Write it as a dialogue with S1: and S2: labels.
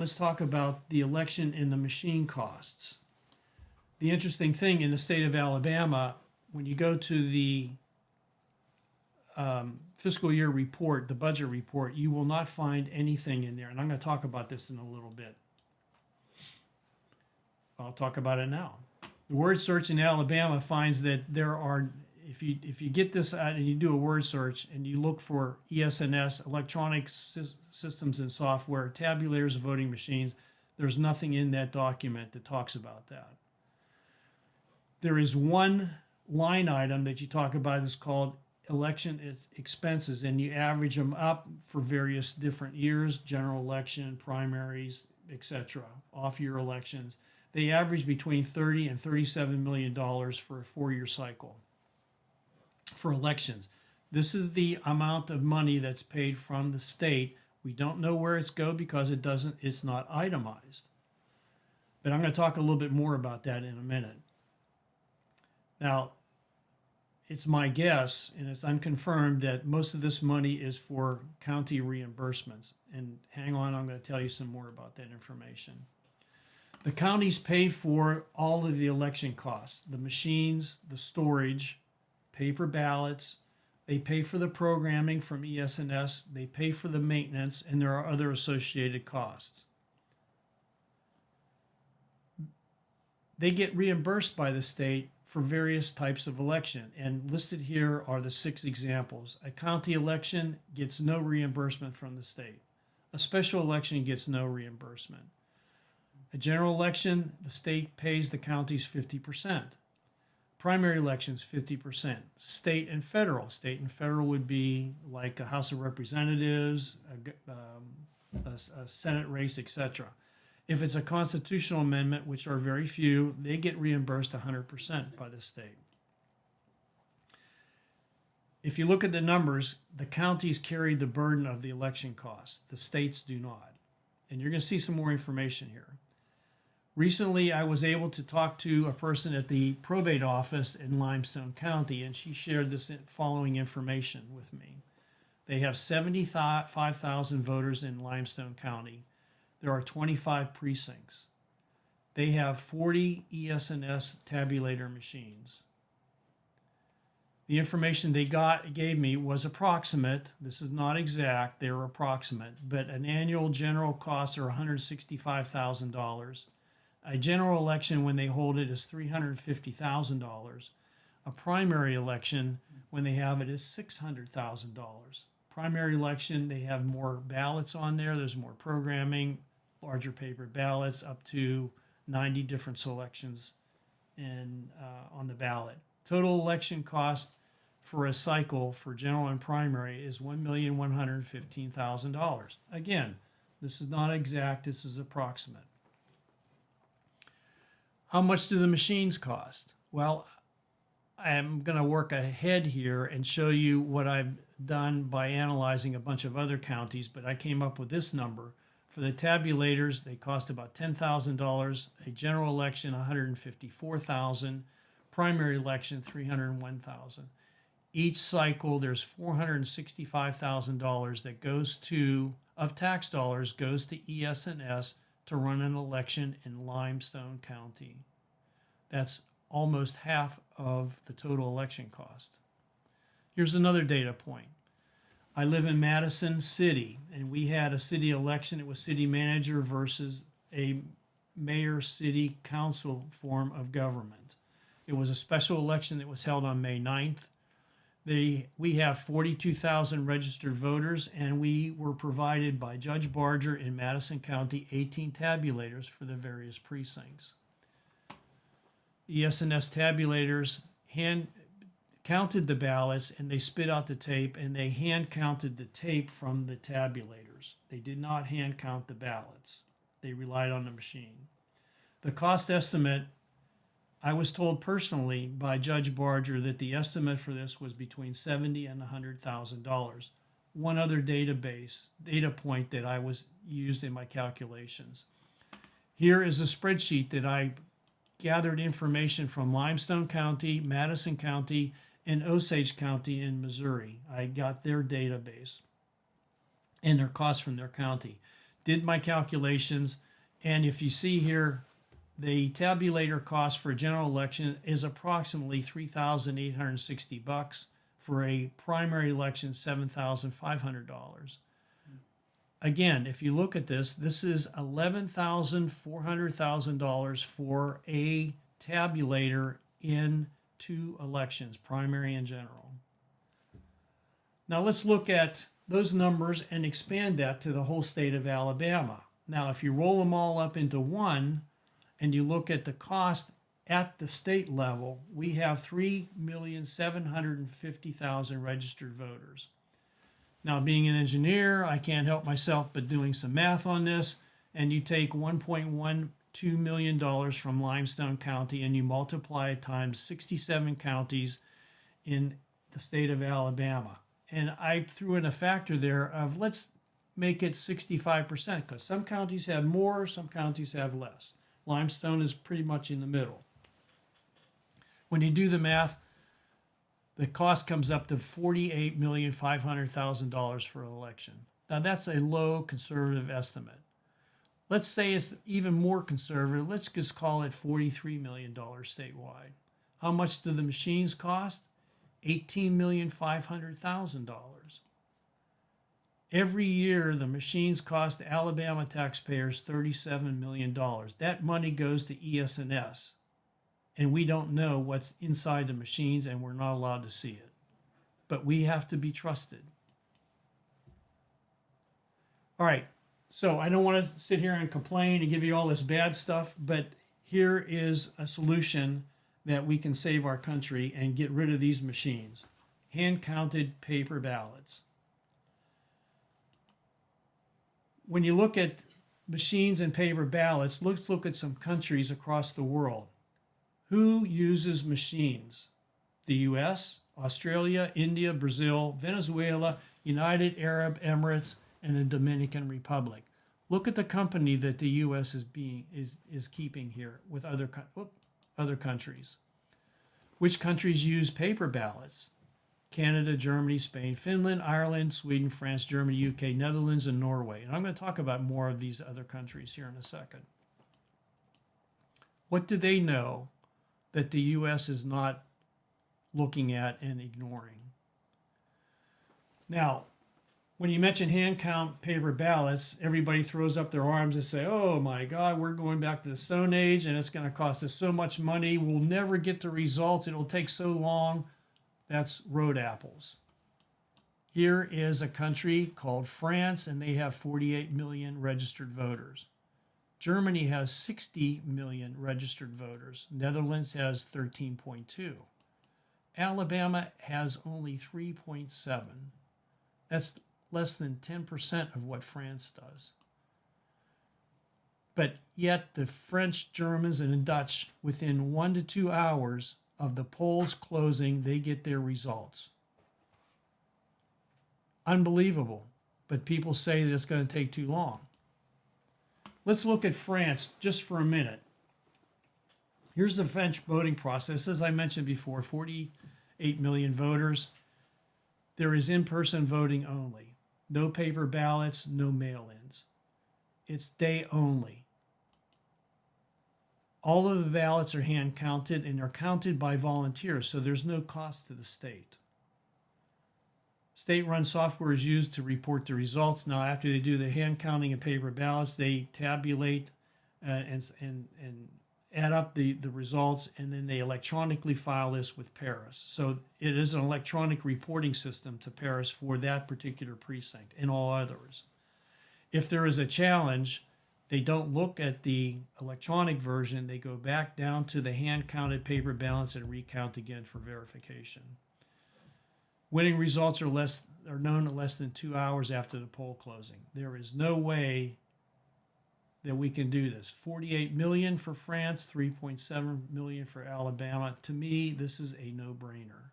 S1: Let's talk about the election and the machine costs. The interesting thing in the state of Alabama, when you go to the fiscal year report, the budget report, you will not find anything in there. And I'm going to talk about this in a little bit. I'll talk about it now. The word search in Alabama finds that there are, if you get this out and you do a word search and you look for ES&S, electronic systems and software, tabulators, voting machines, there's nothing in that document that talks about that. There is one line item that you talk about is called election expenses, and you average them up for various different years, general election, primaries, etc., off-year elections. They average between $30 and $37 million for a 4-year cycle for elections. This is the amount of money that's paid from the state. We don't know where it's go because it's not itemized. But I'm going to talk a little bit more about that in a minute. Now, it's my guess, and it's unconfirmed, that most of this money is for county reimbursements. And hang on, I'm going to tell you some more about that information. The counties pay for all of the election costs, the machines, the storage, paper ballots. They pay for the programming from ES&S. They pay for the maintenance, and there are other associated costs. They get reimbursed by the state for various types of election, and listed here are the 6 examples. A county election gets no reimbursement from the state. A special election gets no reimbursement. A general election, the state pays the counties 50%. Primary elections, 50%. State and federal. State and federal would be like a House of Representatives, a Senate race, etc. If it's a constitutional amendment, which are very few, they get reimbursed 100% by the state. If you look at the numbers, the counties carry the burden of the election costs. The states do not. And you're going to see some more information here. Recently, I was able to talk to a person at the probate office in Limestone County, and she shared this following information with me. They have 75,000 voters in Limestone County. There are 25 precincts. They have 40 ES&S tabulator machines. The information they gave me was approximate. This is not exact, they're approximate, but an annual general costs are $165,000. A general election, when they hold it, is $350,000. A primary election, when they have it, is $600,000. Primary election, they have more ballots on there. There's more programming, larger paper ballots, up to 90 different selections on the ballot. Total election cost for a cycle for general and primary is $1,115,000. Again, this is not exact. This is approximate. How much do the machines cost? Well, I'm going to work ahead here and show you what I've done by analyzing a bunch of other counties, but I came up with this number. For the tabulators, they cost about $10,000. A general election, $154,000. Primary election, $301,000. Each cycle, there's $465,000 that goes to, of tax dollars, goes to ES&S to run an election in Limestone County. That's almost half of the total election cost. Here's another data point. I live in Madison City, and we had a city election. It was city manager versus a mayor city council form of government. It was a special election that was held on May 9th. We have 42,000 registered voters, and we were provided by Judge Barger in Madison County 18 tabulators for the various precincts. ES&S tabulators hand counted the ballots, and they spit out the tape, and they hand counted the tape from the tabulators. They did not hand count the ballots. They relied on the machine. The cost estimate, I was told personally by Judge Barger that the estimate for this was between $70,000 and $100,000. One other data point that I used in my calculations. Here is a spreadsheet that I gathered information from Limestone County, Madison County, and Osage County in Missouri. I got their database and their costs from their county. did my calculations, and if you see here, the tabulator cost for a general election is approximately $3,860. For a primary election, $7,500. Again, if you look at this, this is $11,400 for a tabulator in 2 elections, primary and general. Now let's look at those numbers and expand that to the whole state of Alabama. Now, if you roll them all up into one and you look at the cost at the state level, we have 3,750,000 registered voters. Now, being an engineer, I can't help myself but doing some math on this, and you take $1.12 million from Limestone County and you multiply it times 67 counties in the state of Alabama. And I threw in a factor there of, let's make it 65%, because some counties have more, some counties have less. Limestone is pretty much in the middle. When you do the math, the cost comes up to $48,500,000 for an election. Now that's a low conservative estimate. Let's say it's even more conservative. Let's just call it $43 million statewide. How much do the machines cost? $18,500,000. Every year, the machines cost Alabama taxpayers $37 million. That money goes to ES&S. And we don't know what's inside the machines, and we're not allowed to see it. But we have to be trusted. All right, so I don't want to sit here and complain and give you all this bad stuff, but here is a solution that we can save our country and get rid of these machines. Hand-counted paper ballots. When you look at machines and paper ballots, let's look at some countries across the world. Who uses machines? The US, Australia, India, Brazil, Venezuela, United Arab Emirates, and the Dominican Republic. Look at the company that the US is keeping here with other countries. Which countries use paper ballots? Canada, Germany, Spain, Finland, Ireland, Sweden, France, Germany, UK, Netherlands, and Norway. And I'm going to talk about more of these other countries here in a second. What do they know that the U.S. is not looking at and ignoring? Now, when you mention hand count paper ballots, everybody throws up their arms and say, oh my God, we're going back to the Stone Age and it's going to cost us so much money. We'll never get the results. It'll take so long. That's road apples. Here is a country called France, and they have 48 million registered voters. Germany has 60 million registered voters. Netherlands has 13.2. Alabama has only 3.7. That's less than 10% of what France does. But yet the French, Germans, and the Dutch, within 1 to 2 hours of the polls closing, they get their results. Unbelievable. But people say that it's going to take too long. Let's look at France just for a minute. Here's the French voting process. As I mentioned before, 48 million voters. There is in-person voting only. No paper ballots, no mail-ins. It's day only. All of the ballots are hand counted and are counted by volunteers, so there's no cost to the state. State-run software is used to report the results. Now, after they do the hand counting of paper ballots, they tabulate and add up the results, and then they electronically file this with Paris. So it is an electronic reporting system to Paris for that particular precinct and all others. If there is a challenge, they don't look at the electronic version. They go back down to the hand-counted paper ballots and recount again for verification. Winning results are known in less than 2 hours after the poll closing. There is no way that we can do this. 48 million for France, 3.7 million for Alabama. To me, this is a no-brainer.